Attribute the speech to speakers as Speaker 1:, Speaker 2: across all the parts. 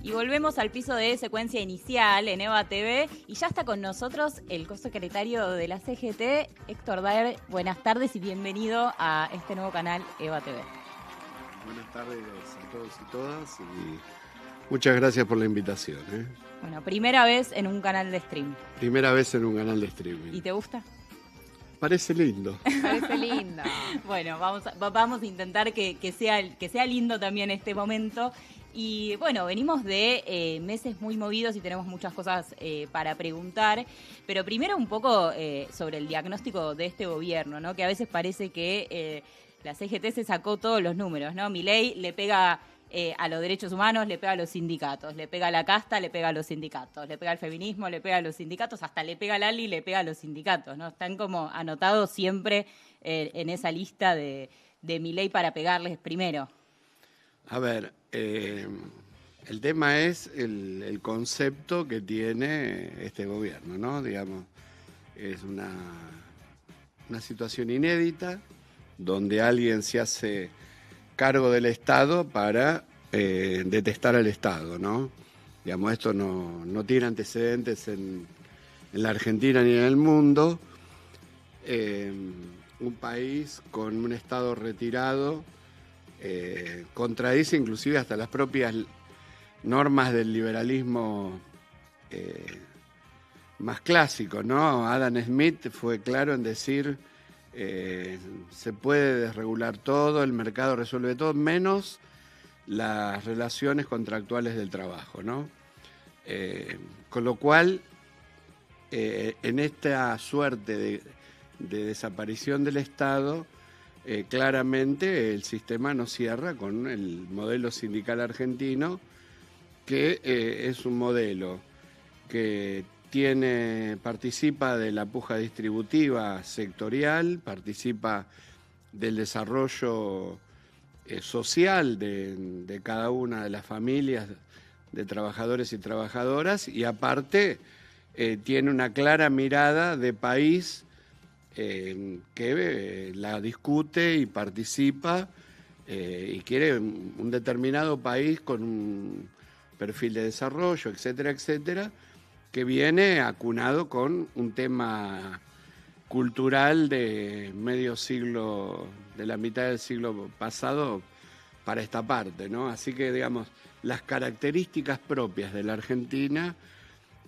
Speaker 1: Y volvemos al piso de secuencia inicial en EVA TV y ya está con nosotros el co-secretario de la CGT, Héctor Daer. Buenas tardes y bienvenido a este nuevo canal EVA TV.
Speaker 2: Buenas tardes a todos y todas y muchas gracias por la invitación.
Speaker 1: Bueno, primera vez en un canal de stream.
Speaker 2: Primera vez en un canal de streaming.
Speaker 1: ¿Y te gusta?
Speaker 2: Parece lindo.
Speaker 3: Parece lindo.
Speaker 1: Bueno, vamos a intentar que sea lindo también este momento. Y bueno, venimos de meses muy movidos y tenemos muchas cosas para preguntar, pero primero un poco sobre el diagnóstico de este gobierno, ¿no? Que a veces parece que la CGT se sacó todos los números, ¿no? Milei le pega a los derechos humanos, le pega a los sindicatos, le pega a la casta, le pega a los sindicatos, le pega al feminismo, le pega a los sindicatos, hasta le pega al ALI, le pega a los sindicatos, ¿no? Están como anotados siempre en esa lista de Milei para pegarles primero.
Speaker 2: A ver, el tema es el concepto que tiene este gobierno, ¿no? Digamos, es una situación inédita donde alguien se hace cargo del Estado para detestar al Estado, ¿no? Digamos, esto no tiene antecedentes en la Argentina ni en el mundo. Un país con un Estado retirado contradice inclusive hasta las propias normas del liberalismo más clásico, ¿no? Adam Smith fue claro en decir se puede desregular todo, el mercado resuelve todo, menos las relaciones contractuales del trabajo, ¿no? Con lo cual, en esta suerte de desaparición del Estado, claramente el sistema no cierra con el modelo sindical argentino, que es un modelo que participa de la puja distributiva sectorial, participa del desarrollo social de cada una de las familias de trabajadores y trabajadoras y aparte tiene una clara mirada de país que la discute y participa y quiere un determinado país con un perfil de desarrollo, etcétera, etcétera, que viene acunado con un tema cultural de medio siglo, de la mitad del siglo pasado para esta parte, ¿no? Así que, digamos, las características propias de la Argentina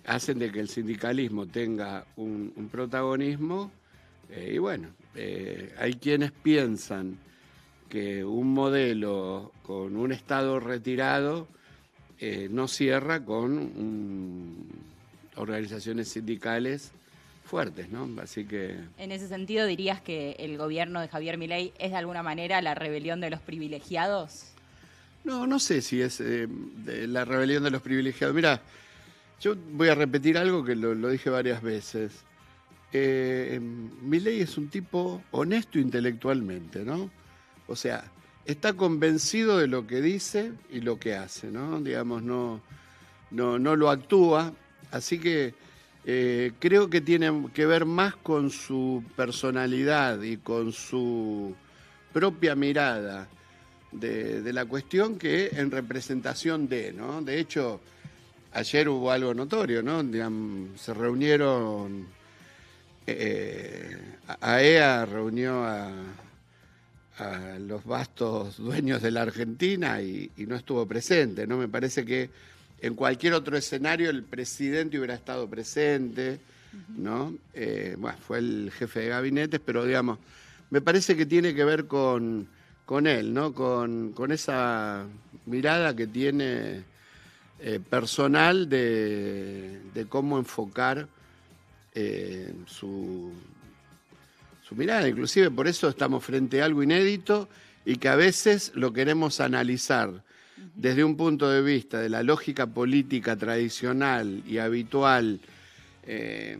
Speaker 2: hacen de que el sindicalismo tenga un protagonismo y bueno, hay quienes piensan que un modelo con un Estado retirado no cierra con organizaciones sindicales fuertes, ¿no? Así que...
Speaker 1: En ese sentido, ¿dirías que el gobierno de Javier Milei es de alguna manera la rebelión de los privilegiados?
Speaker 2: No sé si es la rebelión de los privilegiados. Mira, yo voy a repetir algo que lo dije varias veces. Milei es un tipo honesto intelectualmente, ¿no? O sea, está convencido de lo que dice y lo que hace, ¿no? Digamos, no lo actúa. Así que creo que tiene que ver más con su personalidad y con su propia mirada de la cuestión que en representación ¿no? De hecho, ayer hubo algo notorio, ¿no? Digamos, se reunieron, AEA reunió a los vastos dueños de la Argentina y no estuvo presente, ¿no? Me parece que en cualquier otro escenario el presidente hubiera estado presente, ¿no? Bueno, fue el jefe de gabinete, pero digamos, me parece que tiene que ver con él, ¿no? Con esa mirada que tiene personal de cómo enfocar su mirada. Inclusive por eso estamos frente a algo inédito y que a veces lo queremos analizar desde un punto de vista de la lógica política tradicional y habitual de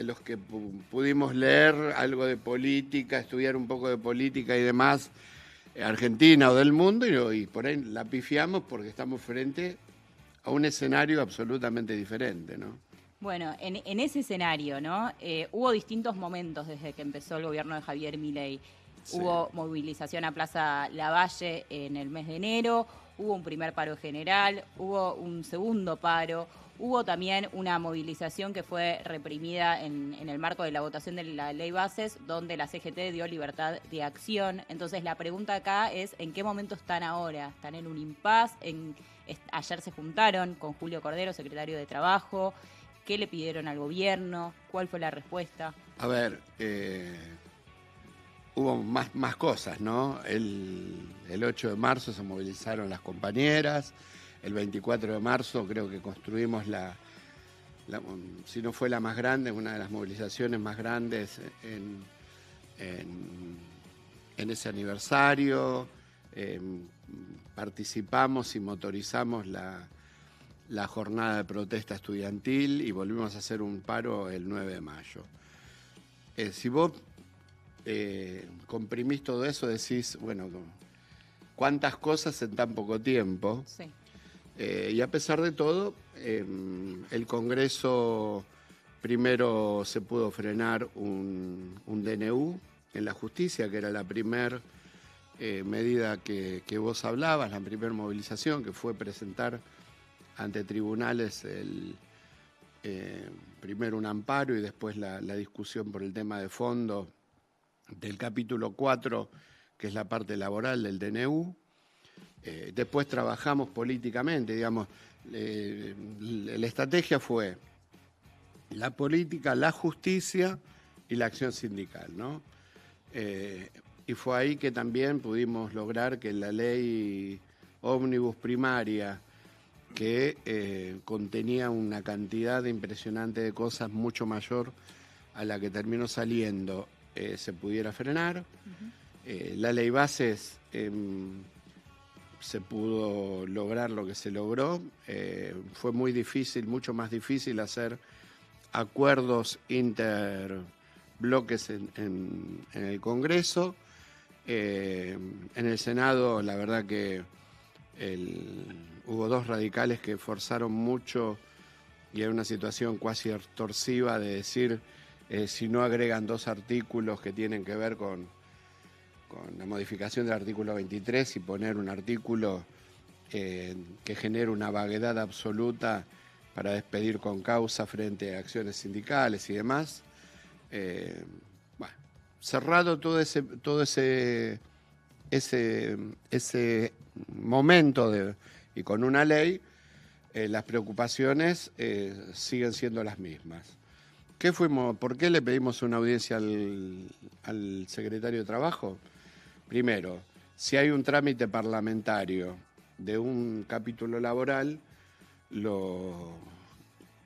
Speaker 2: los que pudimos leer algo de política, estudiar un poco de política y demás, argentina o del mundo, y por ahí la pifiamos porque estamos frente a un escenario absolutamente diferente, ¿no?
Speaker 1: Bueno, en ese escenario, ¿no? Hubo distintos momentos desde que empezó el gobierno de Javier Milei. Sí. Hubo movilización a Plaza Lavalle en el mes de enero, hubo un primer paro general, hubo un segundo paro, hubo también una movilización que fue reprimida en el marco de la votación de la ley bases, donde la CGT dio libertad de acción. Entonces la pregunta acá es, ¿en qué momento están ahora? ¿Están en un impasse? Ayer se juntaron con Julio Cordero, secretario de Trabajo. ¿Qué le pidieron al gobierno? ¿Cuál fue la respuesta?
Speaker 2: A ver, hubo más cosas, ¿no? El 8 de marzo se movilizaron las compañeras, el 24 de marzo creo que construimos si no fue la más grande, una de las movilizaciones más grandes en ese aniversario. Participamos y motorizamos la jornada de protesta estudiantil y volvimos a hacer un paro el 9 de mayo. Si vos comprimís todo eso, decís, bueno, cuántas cosas en tan poco tiempo.
Speaker 1: Sí.
Speaker 2: Y a pesar de todo, el Congreso primero se pudo frenar un DNU en la justicia, que era la primera medida que vos hablabas, la primera movilización, que fue presentar ante tribunales primero un amparo y después la discusión por el tema de fondo del capítulo 4, que es la parte laboral del DNU. Después trabajamos políticamente, digamos, la estrategia fue la política, la justicia y la acción sindical, ¿no? Y fue ahí que también pudimos lograr que la ley ómnibus primaria, que contenía una cantidad impresionante de cosas mucho mayor a la que terminó saliendo, se pudiera frenar. La ley bases se pudo lograr lo que se logró. Fue muy difícil, mucho más difícil hacer acuerdos interbloques en el Congreso. En el Senado, la verdad que hubo dos radicales que forzaron mucho y era una situación casi extorsiva de decir si no agregan dos artículos que tienen que ver con la modificación del artículo 23 y poner un artículo que genere una vaguedad absoluta para despedir con causa frente a acciones sindicales y demás. Bueno, cerrado todo ese momento y con una ley, las preocupaciones siguen siendo las mismas. ¿Por qué le pedimos una audiencia al secretario de Trabajo? Primero, si hay un trámite parlamentario de un capítulo laboral, lo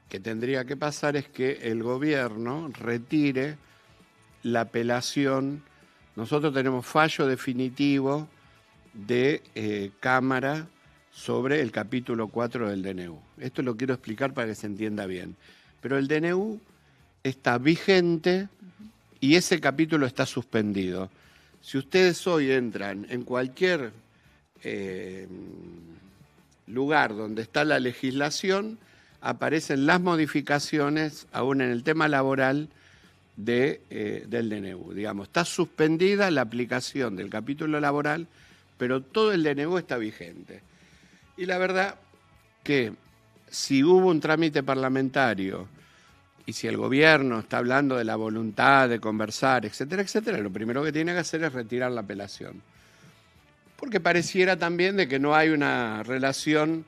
Speaker 2: que tendría que pasar es que el gobierno retire la apelación. Nosotros tenemos fallo definitivo de Cámara sobre el capítulo 4 del DNU. Esto lo quiero explicar para que se entienda bien. Pero el DNU está vigente y ese capítulo está suspendido. Si ustedes hoy entran en cualquier lugar donde está la legislación, aparecen las modificaciones, aún en el tema laboral, del DNU. Digamos, está suspendida la aplicación del capítulo laboral, pero todo el DNU está vigente. Y la verdad que si hubo un trámite parlamentario y si el gobierno está hablando de la voluntad de conversar, etcétera, etcétera, lo primero que tiene que hacer es retirar la apelación. Porque pareciera también de que no hay una relación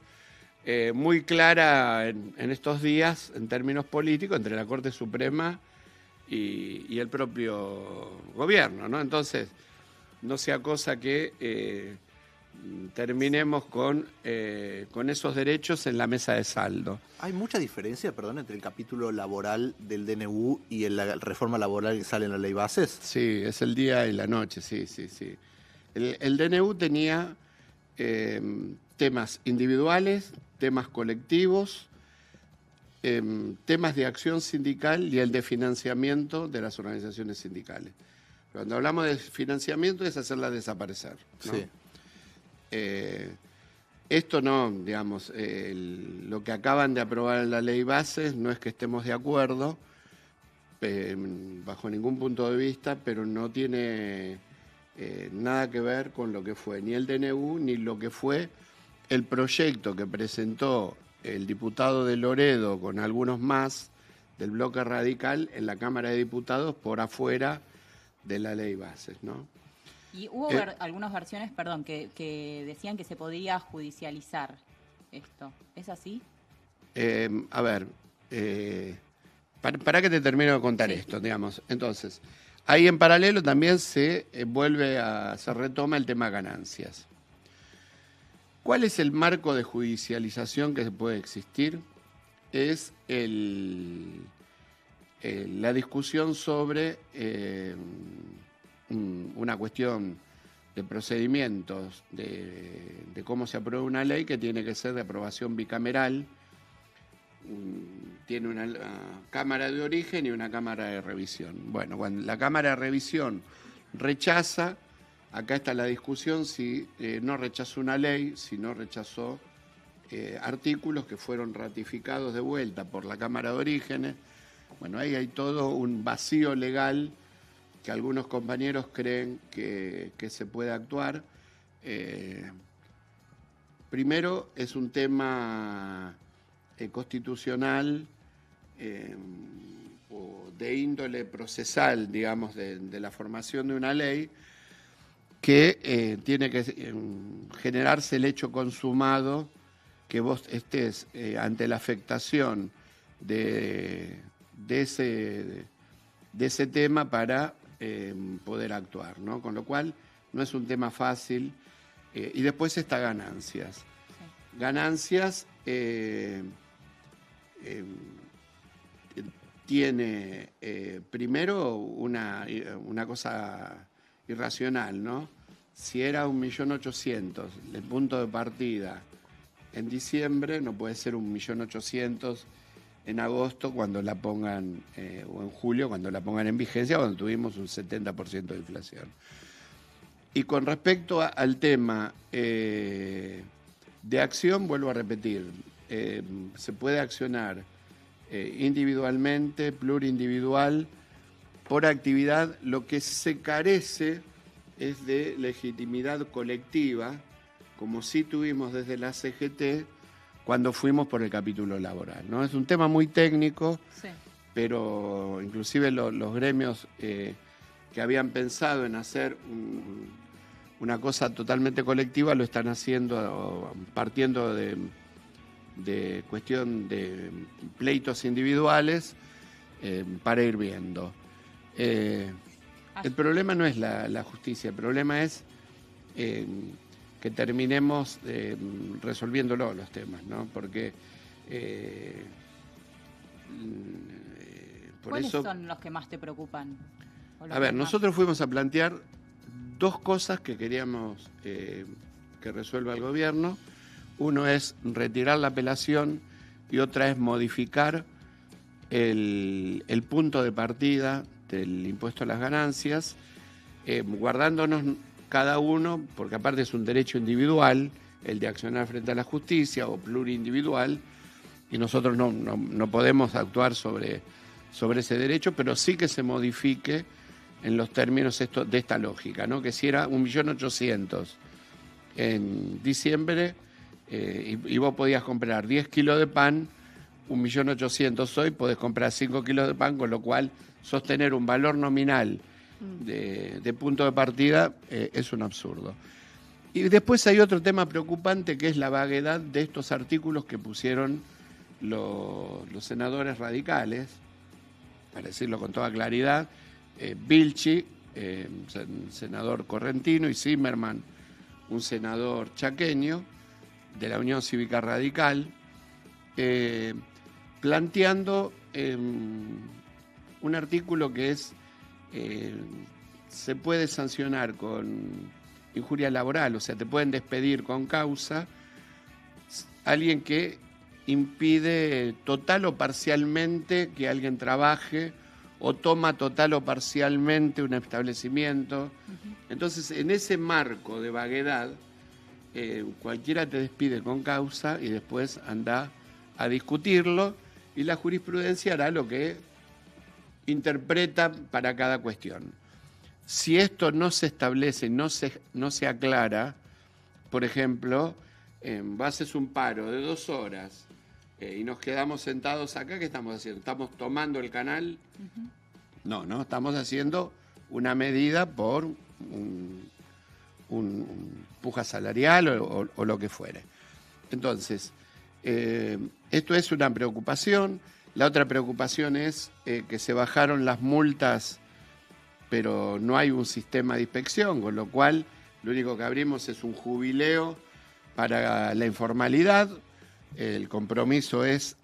Speaker 2: muy clara en estos días, en términos políticos, entre la Corte Suprema y el propio gobierno, ¿no? Entonces, no sea cosa que terminemos con esos derechos en la mesa de saldo.
Speaker 3: ¿Hay mucha diferencia, perdón, entre el capítulo laboral del DNU y la reforma laboral que sale en la ley bases?
Speaker 2: Sí, es el día y la noche, sí. El DNU tenía temas individuales, temas colectivos, temas de acción sindical y el de financiamiento de las organizaciones sindicales. Cuando hablamos de financiamiento es hacerlas desaparecer, ¿no?
Speaker 3: Sí.
Speaker 2: Esto no, digamos, lo que acaban de aprobar en la ley bases no es que estemos de acuerdo bajo ningún punto de vista, pero no tiene nada que ver con lo que fue ni el DNU ni lo que fue el proyecto que presentó el diputado de Loredo con algunos más del bloque radical en la Cámara de Diputados por afuera de la ley bases, ¿no?
Speaker 1: Y hubo algunas versiones, perdón, que decían que se podía judicializar esto. ¿Es así?
Speaker 2: A ver, para que te termino de contar
Speaker 1: Sí.
Speaker 2: esto, digamos. Entonces, ahí en paralelo también se retoma el tema ganancias. ¿Cuál es el marco de judicialización que puede existir? Es la discusión sobre una cuestión de procedimientos, de cómo se aprueba una ley que tiene que ser de aprobación bicameral. Tiene una cámara de origen y una cámara de revisión. Bueno, cuando la cámara de revisión rechaza, acá está la discusión si no rechazó una ley, si no rechazó artículos que fueron ratificados de vuelta por la cámara de orígenes. Bueno, ahí hay todo un vacío legal que algunos compañeros creen que se puede actuar. Primero, es un tema constitucional o de índole procesal, digamos, de la formación de una ley, que tiene que generarse el hecho consumado que vos estés ante la afectación de ese tema para poder actuar, ¿no? Con lo cual no es un tema fácil. Y después está ganancias. Sí. Ganancias tiene primero una cosa irracional, ¿no? Si era 1.800.000 el punto de partida en diciembre, no puede ser 1.800.000 en agosto cuando la pongan, o en julio cuando la pongan en vigencia, cuando tuvimos un 70% de inflación. Y con respecto al tema de acción, vuelvo a repetir, se puede accionar individualmente, plurindividual, por actividad. Lo que se carece es de legitimidad colectiva, como sí tuvimos desde la CGT cuando fuimos por el capítulo laboral, ¿no? Es un tema muy técnico, sí, pero inclusive los gremios que habían pensado en hacer una cosa totalmente colectiva lo están haciendo partiendo de cuestión de pleitos individuales para ir viendo. El problema no es la justicia, el problema es que terminemos resolviéndolo los temas, ¿no? Porque por
Speaker 1: ¿cuáles
Speaker 2: eso,
Speaker 1: son los que más te preocupan?
Speaker 2: A ver, nosotros fuimos a plantear dos cosas que queríamos que resuelva el gobierno. Uno es retirar la apelación y otra es modificar el punto de partida del impuesto a las ganancias, guardándonos cada uno, porque aparte es un derecho individual, el de accionar frente a la justicia o plurindividual, y nosotros no podemos actuar sobre ese derecho, pero sí que se modifique en los términos de esta lógica, ¿no? Que si era 1.800.000 en diciembre y vos podías comprar 10 kilos de pan, 1.800.000 hoy podés comprar 5 kilos de pan, con lo cual sostener un valor nominal de punto de partida es un absurdo. Y después hay otro tema preocupante que es la vaguedad de estos artículos que pusieron los senadores radicales, para decirlo con toda claridad, Vilchi, senador correntino, y Zimmerman, un senador chaqueño de la Unión Cívica Radical, planteando un artículo que es se puede sancionar con injuria laboral, o sea, te pueden despedir con causa alguien que impide total o parcialmente que alguien trabaje o toma total o parcialmente un establecimiento. Uh-huh. Entonces, en ese marco de vaguedad, cualquiera te despide con causa y después anda a discutirlo y la jurisprudencia hará lo que interpreta para cada cuestión. Si esto no se establece, no se aclara, por ejemplo, haces un paro de 2 horas y nos quedamos sentados acá, ¿qué estamos haciendo? ¿Estamos tomando el canal? No, estamos haciendo una medida por un puja salarial o lo que fuere. Entonces, esto es una preocupación. La otra preocupación es que se bajaron las multas, pero no hay un sistema de inspección, con lo cual lo único que abrimos es un jubileo para la informalidad. El compromiso es,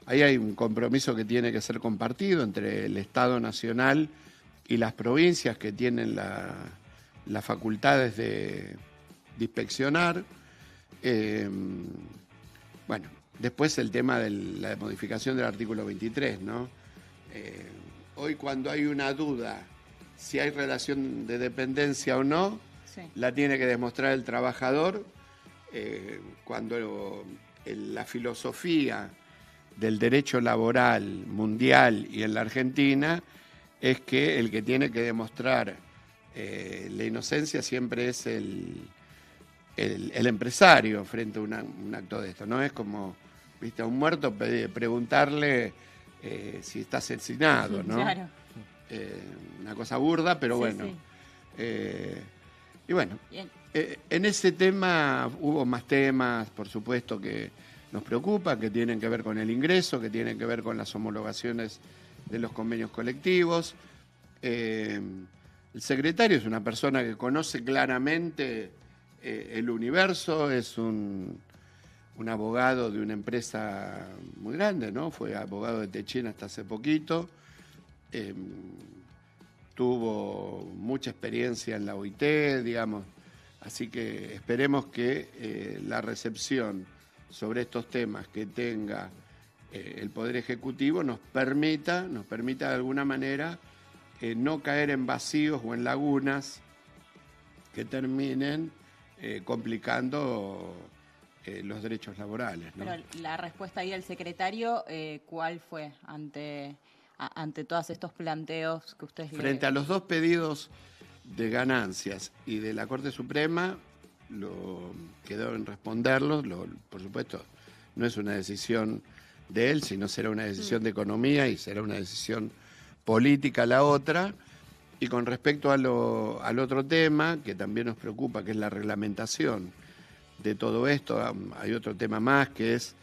Speaker 2: ahí hay un compromiso que tiene que ser compartido entre el Estado Nacional y las provincias que tienen las facultades de inspeccionar. Bueno, después el tema de la modificación del artículo 23, ¿no? Hoy cuando hay una duda si hay relación de dependencia o no, sí, la tiene que demostrar el trabajador. Cuando la filosofía del derecho laboral mundial y en la Argentina es que el que tiene que demostrar la inocencia siempre es el empresario frente a un acto de esto. No es como, viste, a un muerto preguntarle si está asesinado, ¿no? Claro. Una cosa burda, pero sí, bueno. Sí. Y bueno, en ese tema hubo más temas, por supuesto, que nos preocupan, que tienen que ver con el ingreso, que tienen que ver con las homologaciones de los convenios colectivos. El secretario es una persona que conoce claramente el universo, es un abogado de una empresa muy grande, ¿no? Fue abogado de Techín hasta hace poquito. Tuvo mucha experiencia en la OIT, digamos. Así que esperemos que la recepción sobre estos temas que tenga el Poder Ejecutivo nos permita de alguna manera no caer en vacíos o en lagunas que terminen complicando los derechos laborales, ¿no?
Speaker 1: Pero la respuesta ahí del secretario, ¿cuál fue ante todos estos planteos que ustedes
Speaker 2: frente a los 2 pedidos de ganancias y de la Corte Suprema? Quedó en responderlos. Por supuesto, no es una decisión de él, sino será una decisión de economía y será una decisión política la otra. Y con respecto al otro tema, que también nos preocupa, que es la reglamentación de todo esto, hay otro tema más, que es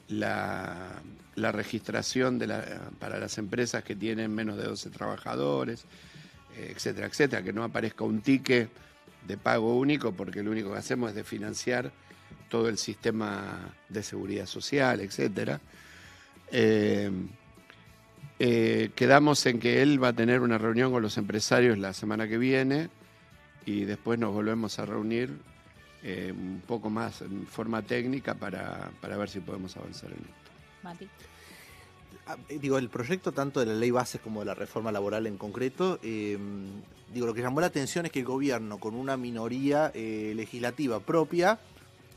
Speaker 2: la registración para las empresas que tienen menos de 12 trabajadores, etcétera, etcétera, que no aparezca un ticket de pago único, porque lo único que hacemos es de financiar todo el sistema de seguridad social, etcétera. Quedamos en que él va a tener una reunión con los empresarios la semana que viene y después nos volvemos a reunir un poco más en forma técnica para ver si podemos avanzar en esto.
Speaker 1: Mati.
Speaker 3: Digo, el proyecto tanto de la ley bases como de la reforma laboral en concreto, lo que llamó la atención es que el gobierno, con una minoría legislativa propia,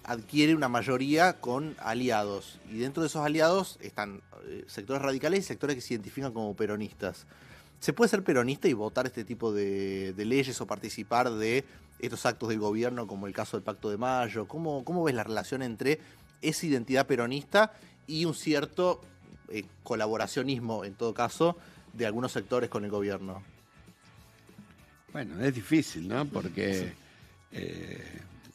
Speaker 3: adquiere una mayoría con aliados. Y dentro de esos aliados están sectores radicales y sectores que se identifican como peronistas. ¿Se puede ser peronista y votar este tipo de leyes o participar de estos actos del gobierno, como el caso del Pacto de Mayo? ¿Cómo ves la relación entre esa identidad peronista y un cierto colaboracionismo, en todo caso, de algunos sectores con el gobierno?
Speaker 2: Bueno, es difícil, ¿no? Porque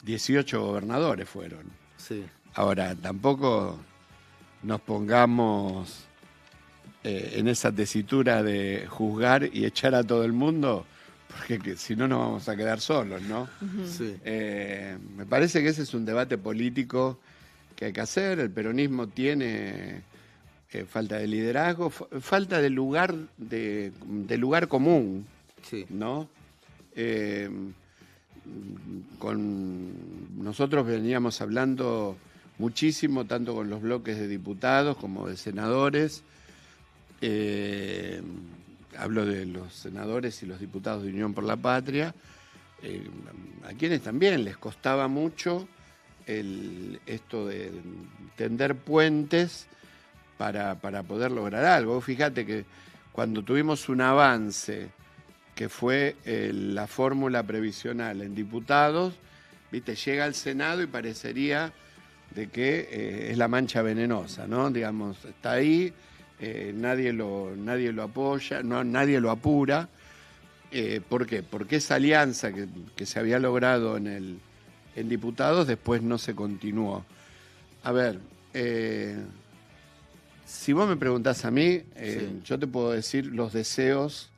Speaker 2: 18 gobernadores fueron.
Speaker 3: Sí.
Speaker 2: Ahora, tampoco nos pongamos en esa tesitura de juzgar y echar a todo el mundo, porque si no nos vamos a quedar solos, ¿no?
Speaker 3: Sí.
Speaker 2: Me parece que ese es un debate político que hay que hacer. El peronismo tiene falta de liderazgo, falta de lugar común,
Speaker 3: sí,
Speaker 2: ¿no? Nosotros veníamos hablando muchísimo, tanto con los bloques de diputados como de senadores. Hablo de los senadores y los diputados de Unión por la Patria, a quienes también les costaba mucho esto de tender puentes para poder lograr algo. Fíjate que cuando tuvimos un avance que fue la fórmula previsional en diputados, viste, llega al Senado y parecería de que es la mancha venenosa, ¿no? Digamos, está ahí, nadie lo apoya, no, nadie lo apura. ¿Por qué? Porque esa alianza que se había logrado en diputados después no se continuó. A ver, si vos me preguntás a mí,
Speaker 3: Sí.
Speaker 2: yo te puedo decir los deseos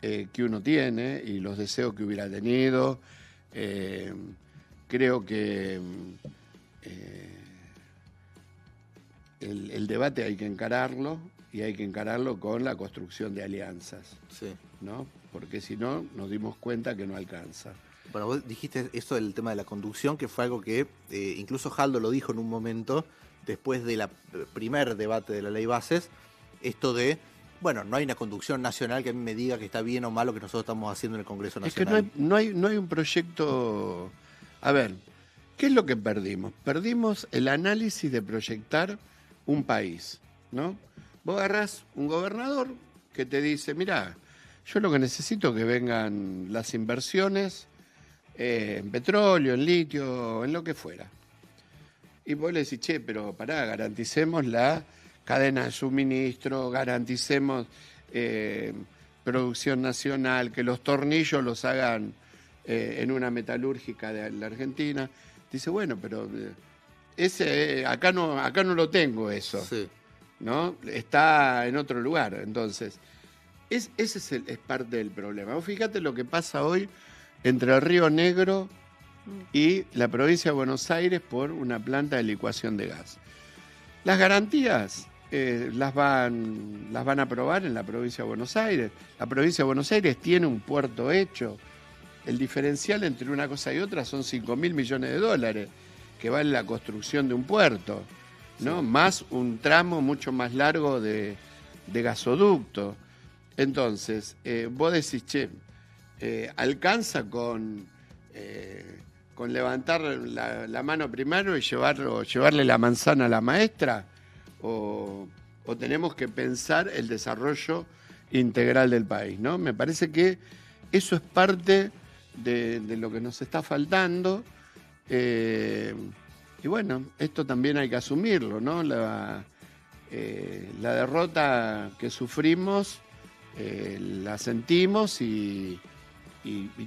Speaker 2: que uno tiene y los deseos que hubiera tenido. Creo que el debate hay que encararlo y hay que encararlo con la construcción de alianzas,
Speaker 3: Sí.
Speaker 2: ¿no? Porque si no, nos dimos cuenta que no alcanza.
Speaker 3: Bueno, vos dijiste esto del tema de la conducción, que fue algo que incluso Jaldo lo dijo en un momento, después del primer debate de la ley bases, esto de, bueno, no hay una conducción nacional que a mí me diga que está bien o mal lo que nosotros estamos haciendo en el Congreso
Speaker 2: Es que
Speaker 3: Nacional.
Speaker 2: no hay un proyecto. A ver, ¿qué es lo que perdimos? Perdimos el análisis de proyectar un país, ¿no? Vos agarrás un gobernador que te dice, mirá, yo lo que necesito es que vengan las inversiones en petróleo, en litio, en lo que fuera. Y vos le decís, che, pero pará, garanticemos la cadena de suministro, garanticemos producción nacional, que los tornillos los hagan en una metalúrgica de la Argentina. Dice, bueno, pero acá no lo tengo eso,
Speaker 3: Sí.
Speaker 2: ¿no? Está en otro lugar. Entonces, ese es parte del problema. Vos fíjate lo que pasa hoy entre el Río Negro y la provincia de Buenos Aires por una planta de licuación de gas. Las garantías las van a aprobar en la provincia de Buenos Aires. La provincia de Buenos Aires tiene un puerto hecho. El diferencial entre una cosa y otra son 5.000 millones de dólares que vale la construcción de un puerto, ¿no? Sí. Más un tramo mucho más largo de gasoducto. Entonces, vos decís, che, alcanza con levantar la mano primero y llevarle la manzana a la maestra, o tenemos que pensar el desarrollo integral del país, ¿no? Me parece que eso es parte de lo que nos está faltando, y bueno, esto también hay que asumirlo, ¿no? La derrota que sufrimos la sentimos y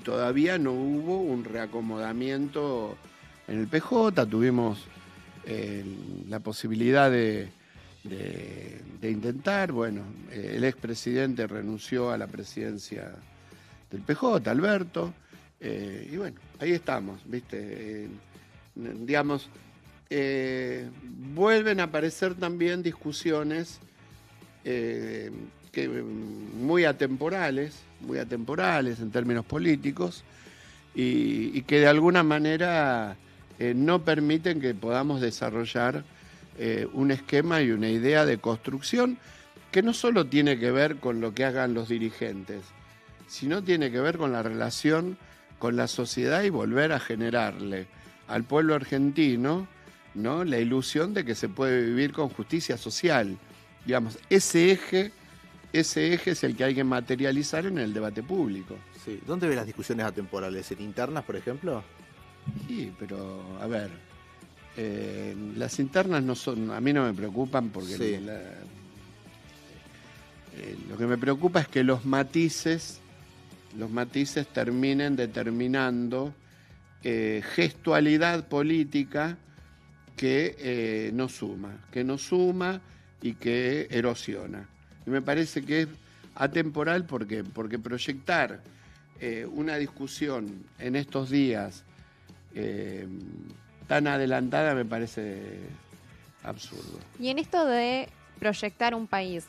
Speaker 2: todavía no hubo un reacomodamiento en el PJ. Tuvimos la posibilidad de intentar, bueno, el expresidente renunció a la presidencia del PJ, Alberto, y bueno, ahí estamos, ¿viste? Digamos, vuelven a aparecer también discusiones muy atemporales en términos políticos y que de alguna manera no permiten que podamos desarrollar un esquema y una idea de construcción que no solo tiene que ver con lo que hagan los dirigentes, sino tiene que ver con la relación con la sociedad y volver a generarle al pueblo argentino, ¿no?, la ilusión de que se puede vivir con justicia social. Digamos, ese eje es el que hay que materializar en el debate público.
Speaker 3: Sí. ¿Dónde ves las discusiones atemporales? ¿En internas, por ejemplo?
Speaker 2: Sí, pero a ver, las internas no son, a mí no me preocupan porque
Speaker 3: sí.
Speaker 2: Lo que me preocupa es que los matices terminen determinando gestualidad política que no suma y que erosiona. Y me parece que es atemporal porque proyectar una discusión en estos días tan adelantada me parece absurdo.
Speaker 4: Y en esto de proyectar un país,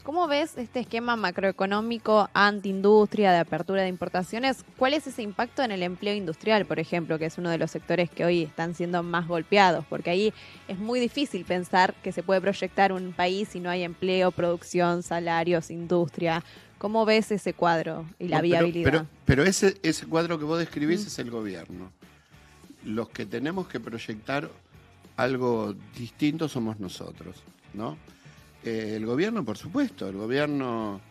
Speaker 4: ¿cómo ves este esquema macroeconómico anti-industria, de apertura de importaciones? ¿Cuál es ese impacto en el empleo industrial, por ejemplo, que es uno de los sectores que hoy están siendo más golpeados? Porque ahí es muy difícil pensar que se puede proyectar un país si no hay empleo, producción, salarios, industria. ¿Cómo ves ese cuadro y la viabilidad?
Speaker 2: Pero ese cuadro que vos describís es el gobierno. Los que tenemos que proyectar algo distinto somos nosotros, ¿no? El gobierno, por supuesto, el gobierno,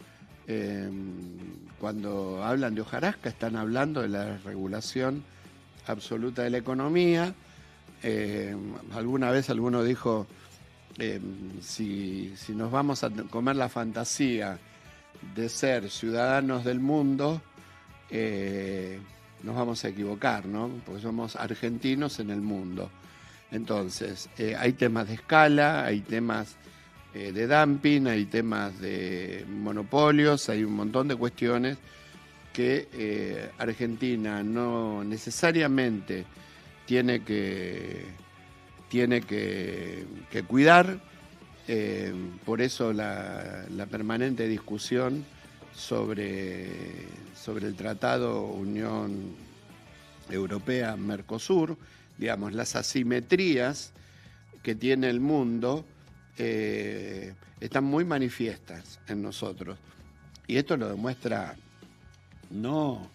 Speaker 2: cuando hablan de hojarasca, están hablando de la regulación absoluta de la economía. Alguna vez alguno dijo, si nos vamos a comer la fantasía de ser ciudadanos del mundo, nos vamos a equivocar, ¿no? Porque somos argentinos en el mundo. Entonces, hay temas de escala, hay temas de dumping, hay temas de monopolios, hay un montón de cuestiones que Argentina no necesariamente tiene que cuidar. Por eso la permanente discusión sobre el Tratado Unión Europea-Mercosur, digamos, las asimetrías que tiene el mundo están muy manifiestas en nosotros. Y esto lo demuestra no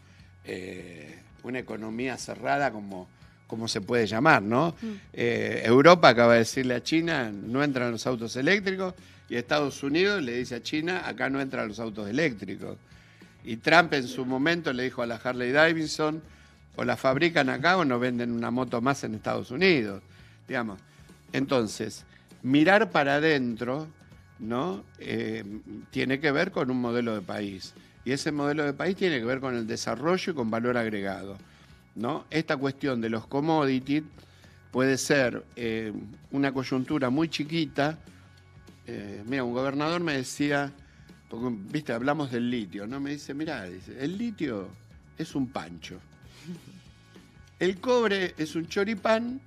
Speaker 2: una economía cerrada como se puede llamar, ¿no? Europa acaba de decirle a China, no entran los autos eléctricos, y Estados Unidos le dice a China, acá no entran los autos eléctricos. Y Trump en su momento le dijo a la Harley Davidson, o la fabrican acá o no venden una moto más en Estados Unidos, digamos. Entonces, mirar para adentro, ¿no? Tiene que ver con un modelo de país. Y ese modelo de país tiene que ver con el desarrollo y con valor agregado, ¿no? Esta cuestión de los commodities puede ser una coyuntura muy chiquita. Mira, un gobernador me decía, porque, viste, hablamos del litio, ¿no? Me dice, mirá, dice, el litio es un pancho. El cobre es un choripán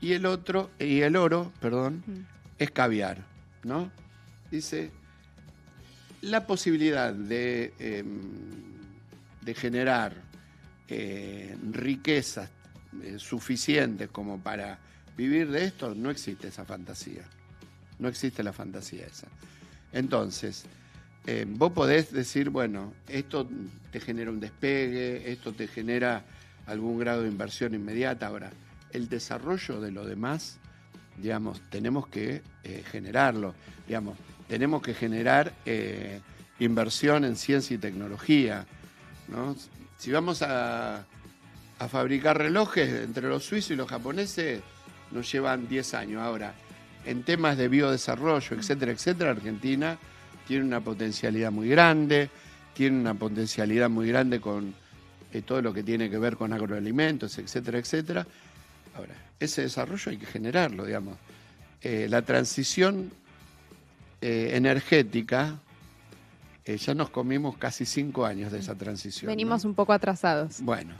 Speaker 2: y el oro, es caviar, ¿no? Dice, la posibilidad de generar riquezas suficientes como para vivir de esto, no existe esa fantasía. No existe la fantasía esa. Entonces, vos podés decir, bueno, esto te genera un despegue, esto te genera algún grado de inversión inmediata. Ahora, el desarrollo de lo demás, digamos, tenemos que generarlo. Digamos, tenemos que generar inversión en ciencia y tecnología, ¿no? Si vamos a fabricar relojes, entre los suizos y los japoneses nos llevan 10 años. Ahora, en temas de biodesarrollo, etcétera, etcétera, Argentina tiene una potencialidad muy grande, con todo lo que tiene que ver con agroalimentos, etcétera, etcétera. Ahora, ese desarrollo hay que generarlo, digamos. La transición energética, ya nos comimos casi 5 años de esa transición.
Speaker 4: Venimos,
Speaker 2: ¿no?
Speaker 4: Un poco atrasados.
Speaker 2: Bueno,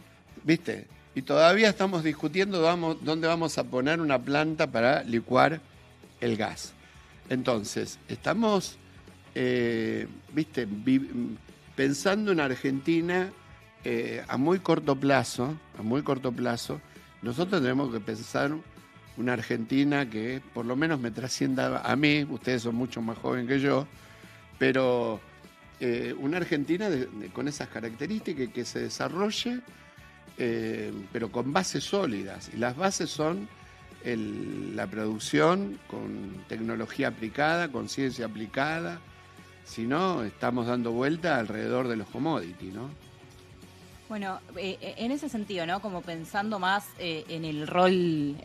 Speaker 2: ¿viste? Y todavía estamos discutiendo dónde vamos a poner una planta para licuar el gas. Entonces, estamos, ¿viste? Pensando en Argentina a muy corto plazo, nosotros tenemos que pensar una Argentina que por lo menos me trascienda a mí, ustedes son mucho más jóvenes que yo, pero una Argentina con esas características que se desarrolle, pero con bases sólidas. Y las bases son la producción con tecnología aplicada, con ciencia aplicada. Si no, estamos dando vuelta alrededor de los commodities, ¿no?
Speaker 1: Bueno, en ese sentido, ¿no? Como pensando más en el rol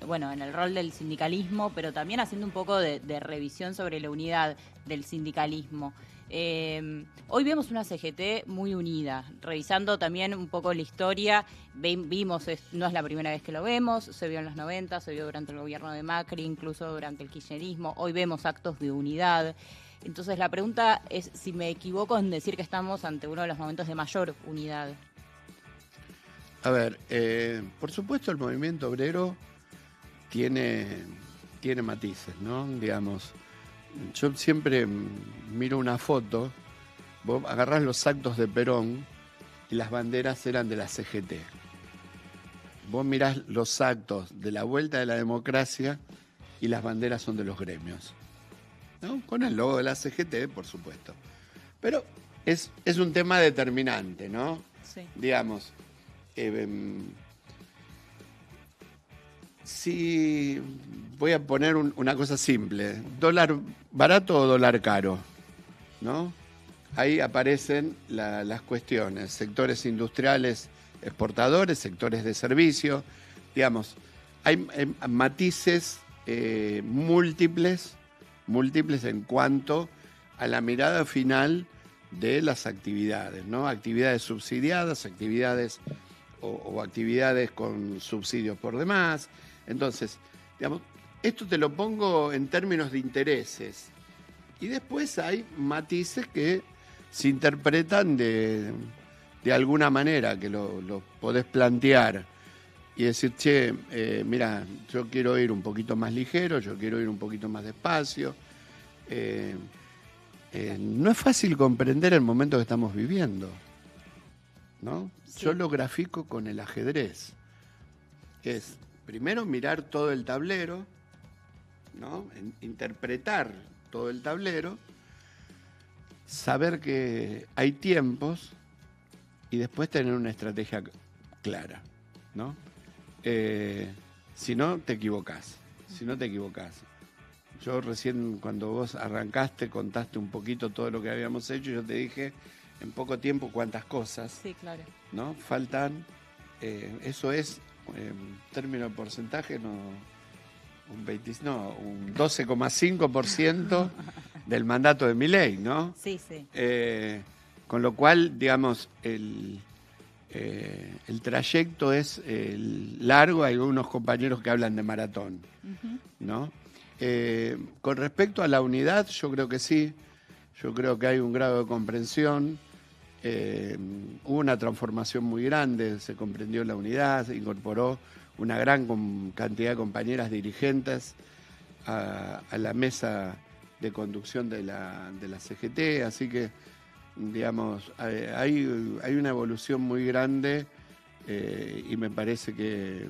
Speaker 1: del sindicalismo, pero también haciendo un poco de revisión sobre la unidad del sindicalismo. Hoy vemos una CGT muy unida, revisando también un poco la historia, vimos, no es la primera vez que lo vemos, se vio en los 90, se vio durante el gobierno de Macri, incluso durante el kirchnerismo, hoy vemos actos de unidad. Entonces la pregunta es si me equivoco en decir que estamos ante uno de los momentos de mayor unidad.
Speaker 2: A ver, por supuesto el movimiento obrero tiene matices, ¿no? Digamos, yo siempre miro una foto, vos agarrás los actos de Perón y las banderas eran de la CGT. Vos mirás los actos de la vuelta de la democracia y las banderas son de los gremios, ¿no? Con el logo de la CGT, por supuesto. Pero es un tema determinante, ¿no?
Speaker 1: Sí.
Speaker 2: Digamos, si voy a poner una cosa simple, dólar barato o dólar caro, ¿no? Ahí aparecen las cuestiones, sectores industriales exportadores, sectores de servicio, digamos, hay matices múltiples en cuanto a la mirada final de las actividades, ¿no? Actividades subsidiadas, actividades o actividades con subsidios por demás. Entonces, digamos, esto te lo pongo en términos de intereses. Y después hay matices que se interpretan de alguna manera, que lo podés plantear y decir, che, mira, yo quiero ir un poquito más ligero, yo quiero ir un poquito más despacio. No es fácil comprender el momento que estamos viviendo, ¿no?
Speaker 1: Sí.
Speaker 2: Yo lo grafico con el ajedrez. Es, primero, mirar todo el tablero, ¿no? Interpretar todo el tablero, saber que hay tiempos y después tener una estrategia clara, ¿no? Si no, te equivocás. Yo recién, cuando vos arrancaste, contaste un poquito todo lo que habíamos hecho, yo te dije en poco tiempo cuántas cosas,
Speaker 1: Sí, claro.
Speaker 2: ¿no? Faltan, eso es, en términos de porcentaje, un 12,5% del mandato de Milei, ¿no?
Speaker 1: Sí, sí.
Speaker 2: Con lo cual, digamos, el trayecto es largo. Hay algunos compañeros que hablan de maratón, ¿no? Con respecto a la unidad, yo creo que sí. Yo creo que hay un grado de comprensión. Hubo una transformación muy grande, se comprendió la unidad, se incorporó una gran cantidad de compañeras dirigentes a la mesa de conducción de la CGT, así que, digamos, hay una evolución muy grande y me parece que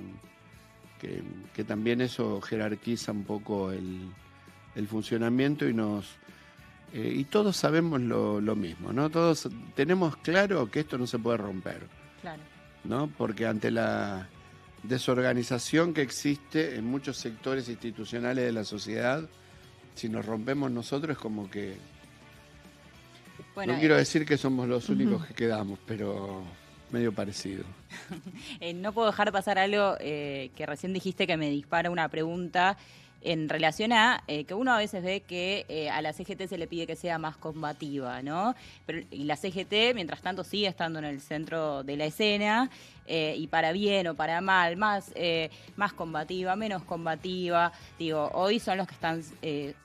Speaker 2: también eso jerarquiza un poco el funcionamiento y todos sabemos lo mismo, ¿no? Todos tenemos claro que esto no se puede romper,
Speaker 1: Claro.
Speaker 2: ¿no? Porque ante la desorganización que existe en muchos sectores institucionales de la sociedad, si nos rompemos nosotros es como que...
Speaker 1: Bueno,
Speaker 2: no quiero decir que somos los únicos que quedamos, pero medio parecido.
Speaker 1: no puedo dejar pasar algo que recién dijiste que me dispara una pregunta en relación a que uno a veces ve que a la CGT se le pide que sea más combativa, ¿no? Y la CGT, mientras tanto, sigue estando en el centro de la escena y para bien o para mal, más combativa, menos combativa. Digo, hoy son los que están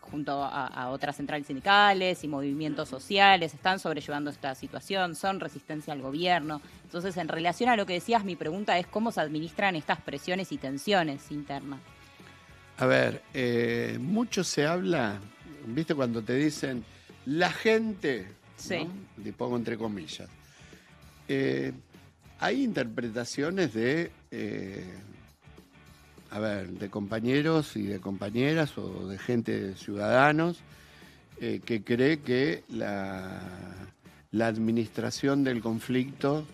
Speaker 1: junto a otras centrales sindicales y movimientos sociales, están sobrellevando esta situación, son resistencia al gobierno. Entonces, en relación a lo que decías, mi pregunta es cómo se administran estas presiones y tensiones internas.
Speaker 2: A ver, mucho se habla, ¿viste? Cuando te dicen la gente,
Speaker 1: Sí.
Speaker 2: ¿no? Le pongo entre comillas. Hay interpretaciones de compañeros y de compañeras o de gente, ciudadanos, que cree que la administración del conflicto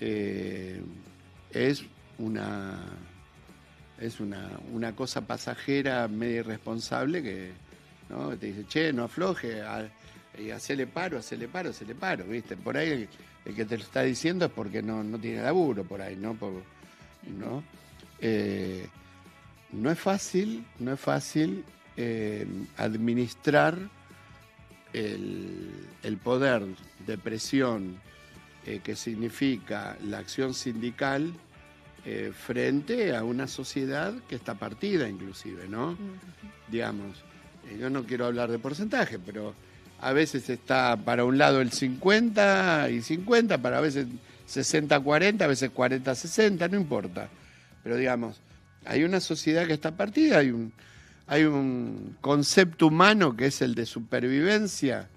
Speaker 2: es una cosa pasajera, medio irresponsable, que, ¿no? Te dice, che, no afloje, y hacele paro, ¿viste? Por ahí el que te lo está diciendo es porque no tiene laburo por ahí, ¿no? ¿No? No es fácil administrar el poder de presión que significa la acción sindical frente a una sociedad que está partida inclusive, ¿no? Digamos, yo no quiero hablar de porcentaje, pero a veces está para un lado el 50 y 50, para a veces 60-40, a veces 40-60, no importa. Pero digamos, hay una sociedad que está partida, hay un concepto humano que es el de supervivencia,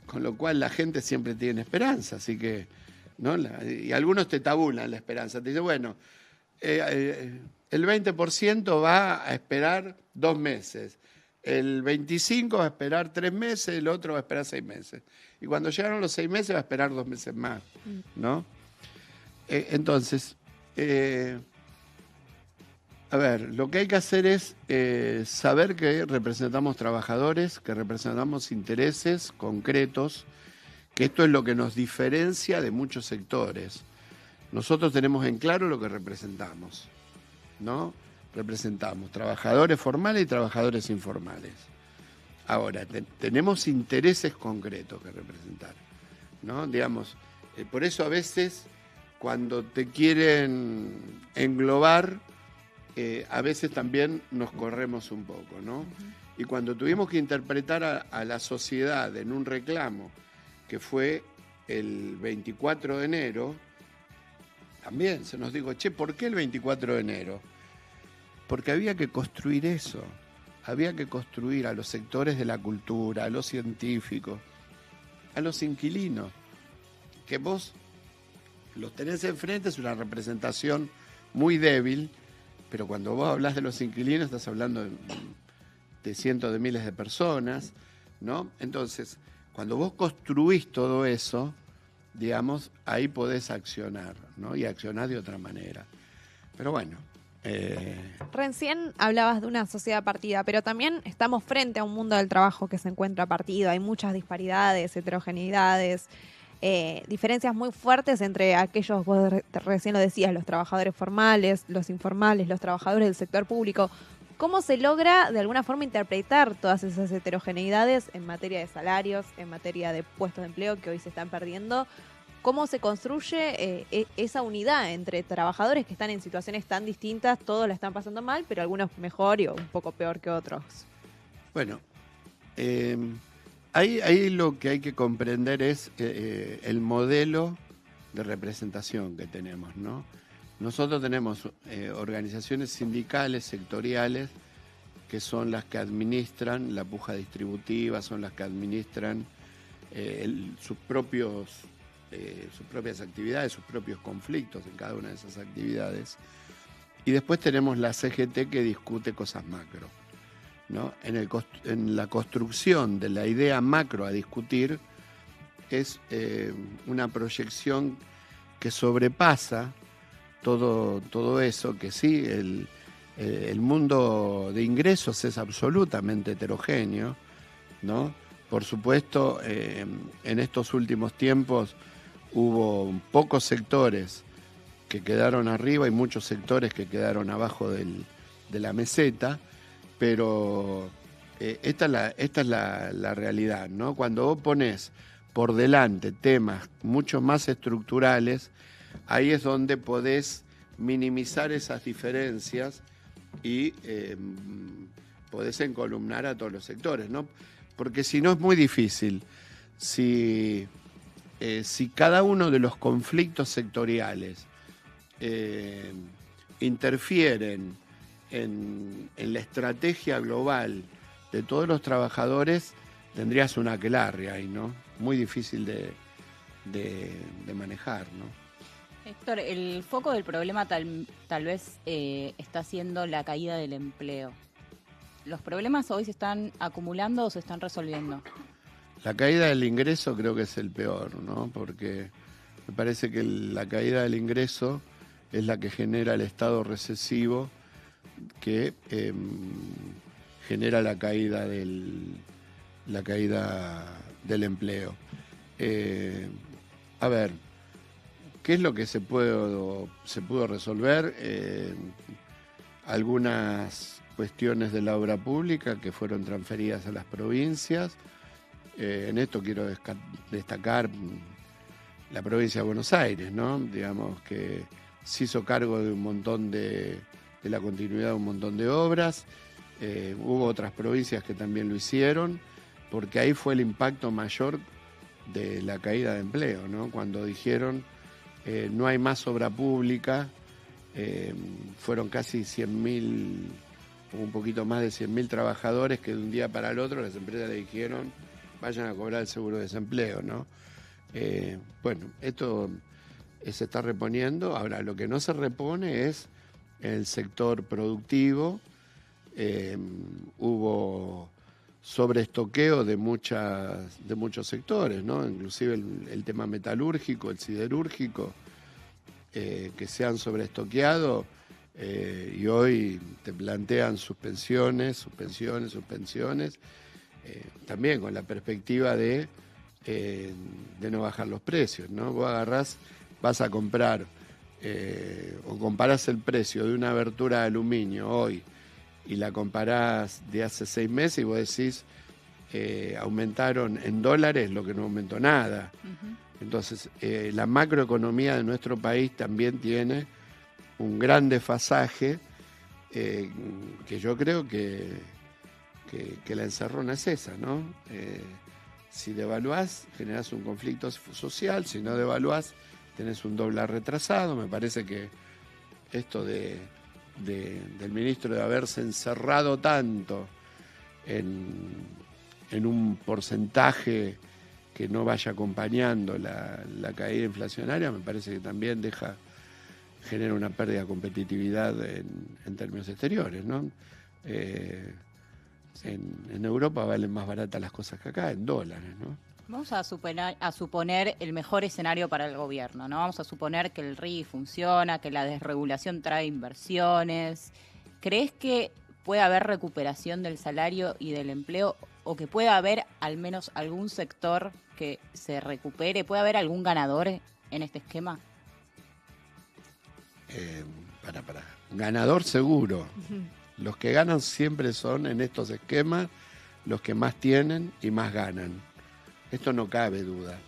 Speaker 2: con lo cual la gente siempre tiene esperanza, así que, ¿no? Y algunos te tabulan la esperanza, te dicen, bueno, el 20% va a esperar 2 meses, el 25% va a esperar 3 meses, el otro va a esperar 6 meses. Y cuando llegaron los 6 meses va a esperar 2 meses más, ¿no? Entonces, a ver, lo que hay que hacer es saber que representamos trabajadores, que representamos intereses concretos, que esto es lo que nos diferencia de muchos sectores. nosotros tenemos en claro lo que representamos, ¿no? Representamos trabajadores formales y trabajadores informales. Ahora, tenemos intereses concretos que representar, ¿no? Digamos, por eso a veces cuando te quieren englobar, a veces también nos corremos un poco, ¿no? Y cuando tuvimos que interpretar a la sociedad en un reclamo, que fue el 24 de enero, también se nos dijo, che, ¿por qué el 24 de enero? Porque había que construir eso, había que construir a los sectores de la cultura, a los científicos, a los inquilinos, que vos los tenés enfrente, es una representación muy débil, pero cuando vos hablas de los inquilinos estás hablando de cientos de miles de personas, ¿no? Entonces, cuando vos construís todo eso, digamos, ahí podés accionar, ¿no? Y accionar de otra manera. Pero bueno.
Speaker 4: Recién hablabas de una sociedad partida, pero también estamos frente a un mundo del trabajo que se encuentra partido. Hay muchas disparidades, heterogeneidades, diferencias muy fuertes entre aquellos, vos recién lo decías, los trabajadores formales, los informales, los trabajadores del sector público. ¿Cómo se logra de alguna forma interpretar todas esas heterogeneidades en materia de salarios, en materia de puestos de empleo que hoy se están perdiendo? ¿Cómo se construye esa unidad entre trabajadores que están en situaciones tan distintas, todos la están pasando mal, pero algunos mejor y un poco peor que otros?
Speaker 2: Bueno, ahí lo que hay que comprender es el modelo de representación que tenemos, ¿no? Nosotros tenemos organizaciones sindicales, sectoriales, que son las que administran la puja distributiva, son las que administran sus propias actividades, sus propios conflictos en cada una de esas actividades. Y después tenemos la CGT que discute cosas macro, ¿no? En la construcción de la idea macro a discutir es una proyección que sobrepasa todo eso, que sí, el mundo de ingresos es absolutamente heterogéneo, ¿no? Por supuesto, en estos últimos tiempos hubo pocos sectores que quedaron arriba y muchos sectores que quedaron abajo de la meseta, pero esta es la realidad, ¿no? Cuando vos ponés por delante temas mucho más estructurales, ahí es donde podés minimizar esas diferencias y podés encolumnar a todos los sectores, ¿no? Porque si no es muy difícil. Si cada uno de los conflictos sectoriales interfieren en la estrategia global de todos los trabajadores, tendrías una aquelarre ahí, ¿no? Muy difícil de manejar, ¿no?
Speaker 1: Héctor, el foco del problema tal vez está siendo la caída del empleo. ¿Los problemas hoy se están acumulando o se están resolviendo?
Speaker 2: La caída del ingreso creo que es el peor, ¿no? Porque me parece que la caída del ingreso es la que genera el estado recesivo que genera la caída del empleo. A ver, ¿qué es lo que se pudo resolver? Algunas cuestiones de la obra pública que fueron transferidas a las provincias. En esto quiero destacar la provincia de Buenos Aires, ¿no? Digamos que se hizo cargo de un montón de la continuidad de un montón de obras. Hubo otras provincias que también lo hicieron, porque ahí fue el impacto mayor de la caída de empleo, ¿no? Cuando dijeron no hay más obra pública, fueron casi 100.000, un poquito más de 100.000 trabajadores que de un día para el otro las empresas le dijeron vayan a cobrar el seguro de desempleo, ¿no? Bueno, esto se está reponiendo. Ahora, lo que no se repone es el sector productivo. Hubo sobreestoqueo de muchos sectores, ¿no? Inclusive el tema metalúrgico, el siderúrgico, que se han sobreestoqueado y hoy te plantean suspensiones, también con la perspectiva de no bajar los precios, ¿no? Vos agarrás, vas a comprar o comparás el precio de una abertura de aluminio hoy y la comparás de hace 6 meses y vos decís, aumentaron en dólares lo que no aumentó nada. Entonces, la macroeconomía de nuestro país también tiene un gran desfasaje que yo creo que la encerrona es esa, ¿no? Si devaluás, generás un conflicto social, si no devaluás, tenés un dólar retrasado. Me parece que esto del ministro de haberse encerrado tanto en un porcentaje que no vaya acompañando la caída inflacionaria, me parece que también genera una pérdida de competitividad en términos exteriores, ¿no? En Europa valen más baratas las cosas que acá, en dólares, ¿no?
Speaker 1: Vamos a suponer el mejor escenario para el gobierno, ¿no? Vamos a suponer que el RI funciona, que la desregulación trae inversiones. ¿Crees que puede haber recuperación del salario y del empleo o que pueda haber al menos algún sector que se recupere? ¿Puede haber algún ganador en este esquema?
Speaker 2: Ganador seguro. Los que ganan siempre son en estos esquemas los que más tienen y más ganan. Esto no cabe duda.